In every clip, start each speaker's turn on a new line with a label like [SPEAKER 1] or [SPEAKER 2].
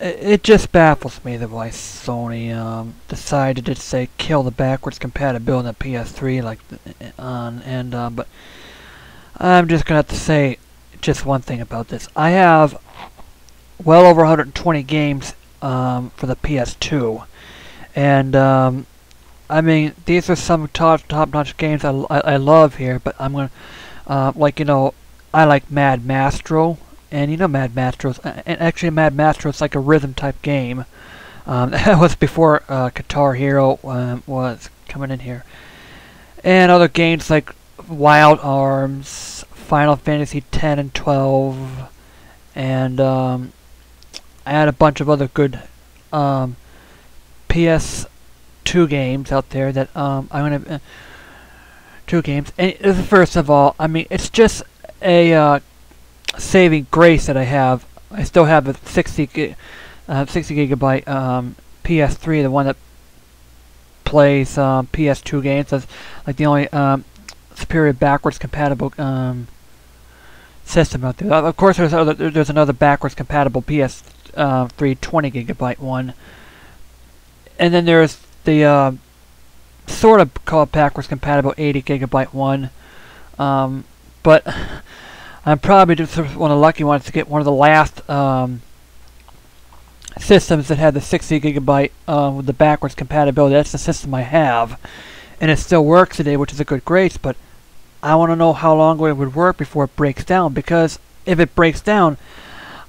[SPEAKER 1] it just baffles me the why Sony decided to say kill the backwards compatibility on the PS3 but I'm just gonna have to say just one thing about this. I have well over 120 games for the PS2, and I mean these are some top-notch games I love here. But I'm gonna I like Mad Mastro, and Mad Mastro's and actually Mad Mastro's like a rhythm type game. That was before Guitar Hero was coming in here, and other games like Wild Arms, Final Fantasy 10 and 12, and I had a bunch of other good PS2 games out there that I'm gonna two games. And first of all, I mean it's just a saving grace that I have. I still have a 60 gigabyte PS3, the one that plays PS2 games. That's like the only superior backwards compatible system out there. Of course, there's another backwards compatible PS3 20 gigabyte one, and then there's the sort of called backwards compatible 80 gigabyte one. But I'm probably just one of the lucky ones to get one of the last systems that had the 60 gigabyte with the backwards compatibility. That's the system I have, and it still works today, which is a good grace. But I want to know how long it would work before it breaks down, because if it breaks down,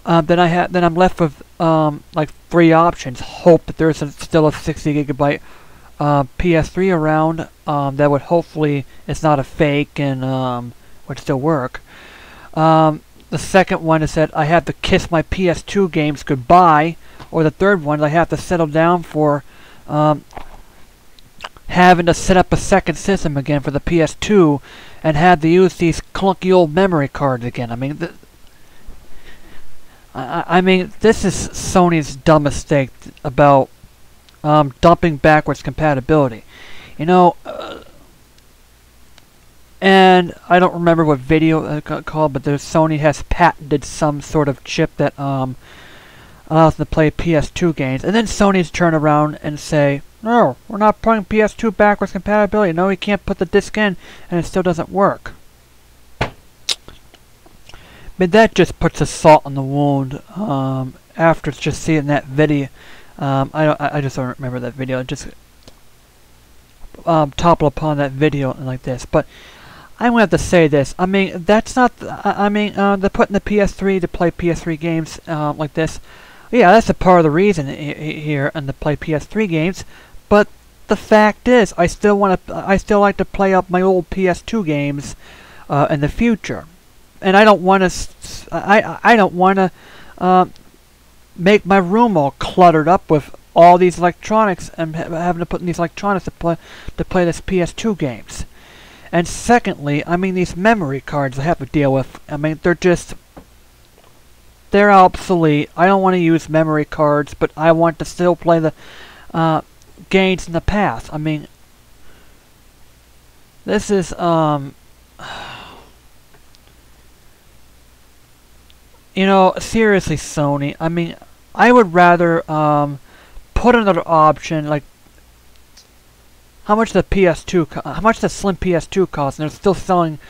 [SPEAKER 1] then I'm left with like three options. Hope that there's still a 60 gigabyte PS3 around that would hopefully it's not a fake and would still work. The second one is that I have to kiss my PS2 games goodbye, or the third one I have to settle down for having to set up a second system again for the PS2 and have to use these clunky old memory cards again. I mean, this is Sony's dumb mistake about dumping backwards compatibility. And I don't remember what video it got called, but Sony has patented some sort of chip that allows them to play PS2 games. And then Sony's turn around and say, no, we're not playing PS2 backwards compatibility. No, you can't put the disc in, and it still doesn't work. But that just puts a salt in the wound after just seeing that video. I just don't remember that video. I just topple upon that video like this. But I'm gonna have to say this. I mean, that's not. They're putting the PS3 to play PS3 games like this. Yeah, that's a part of the reason here, and to play PS3 games. But the fact is, I still like to play up my old PS2 games in the future, and I don't want to. I don't want to make my room all cluttered up with all these electronics and having to put in these electronics to play this PS2 games. And secondly, I mean, these memory cards I have to deal with, I mean, they're obsolete. I don't want to use memory cards, but I want to still play the games in the past. I mean, this is seriously, Sony. I mean, I would rather put another option, like how much the slim PS2 costs, and they're still selling.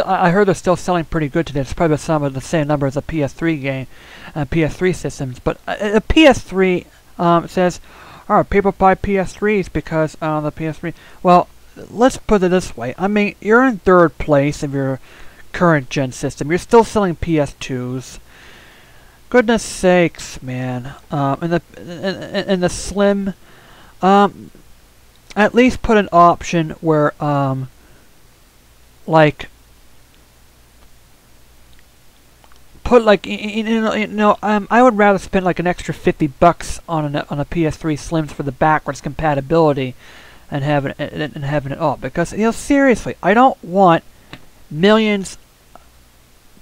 [SPEAKER 1] I heard they're still selling pretty good today. It's probably some of the same number as a PS3 game, PS3 systems. But a PS3 says, "Oh, people buy PS3s because the PS3." Well, let's put it this way. I mean, you're in third place of your current gen system. You're still selling PS2s. Goodness sakes, man. In the slim, at least put an option where like put like I would rather spend like an extra $50 on a PS3 Slims for the backwards compatibility and having it all, because seriously, I don't want millions.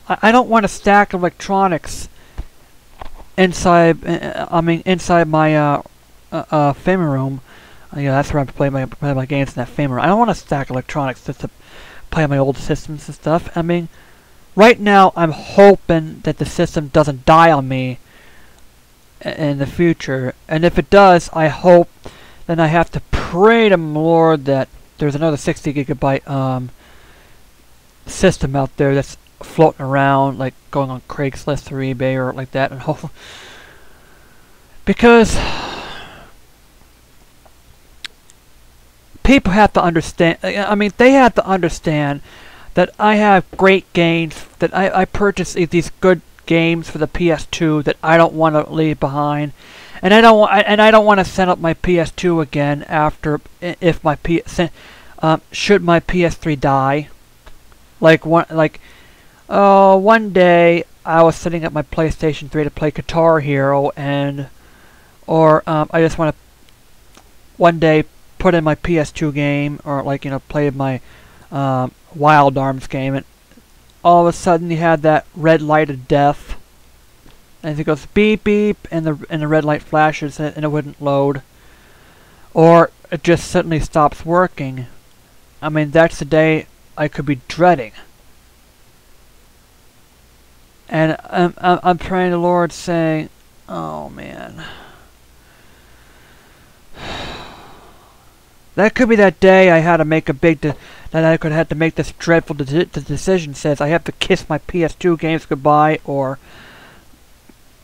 [SPEAKER 1] I don't want a stack of electronics inside. Inside my family room. That's where I play my games, in that family room. I don't want a stack of electronics just to play on my old systems and stuff. I mean, right now I'm hoping that the system doesn't die on me in the future. And if it does, I hope, then I have to pray to the Lord that there's another 60 gigabyte system out there that's floating around, like going on Craigslist or eBay or like that, and hope, because people have to understand. I mean, they have to understand that I have great games, that I purchased these good games for the PS2 that I don't want to leave behind, and I don't want to send up my PS2 again after, if my should my PS3 die. One day I was setting up my PlayStation 3 to play Guitar Hero, or I just want to one day put in my PS2 game, or play my Wild Arms game, and all of a sudden you had that red light of death, and it goes beep beep, and the red light flashes, and it wouldn't load, or it just suddenly stops working. I mean, that's the day I could be dreading. And I'm praying to the Lord, saying, "Oh man, that could be that day I had to make a big that I could have to make this dreadful decision. Says I have to kiss my PS2 games goodbye, or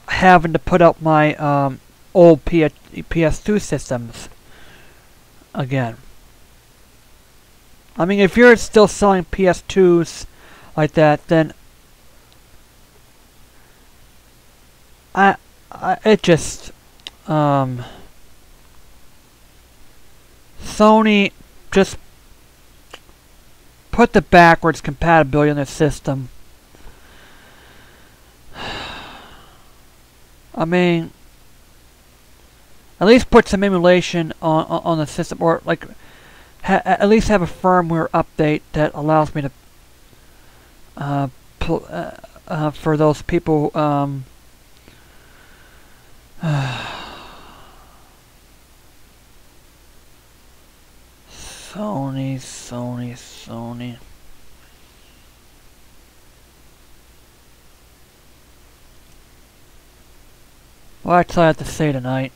[SPEAKER 1] having to put up my old PS2 systems again." I mean, if you're still selling PS2s like that, then it just Sony just put the backwards compatibility in the system. I mean, at least put some emulation on the system, or at least have a firmware update that allows me to for those people Sony. Well, that's all I have to say tonight.